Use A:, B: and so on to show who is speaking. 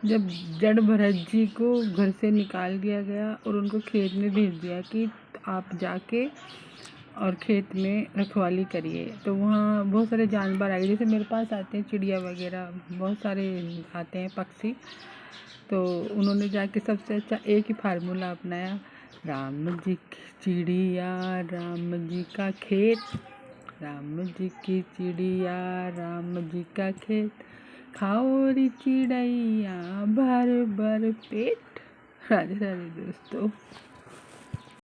A: जब जड़ भरत जी को घर से निकाल दिया गया और उनको खेत में भेज दिया कि आप जाके और खेत में रखवाली करिए, तो वहाँ बहुत सारे जानवर आ गए। जैसे मेरे पास आते हैं चिड़िया वगैरह, बहुत सारे आते हैं पक्षी। तो उन्होंने जाके सबसे अच्छा एक ही फार्मूला अपनाया, राम जी की चिड़िया राम जी का खेत, राम जी की चिड़िया राम जी का खेत, खाओ री चिड़ैया भर भर पेट। राधे राधे दोस्तों।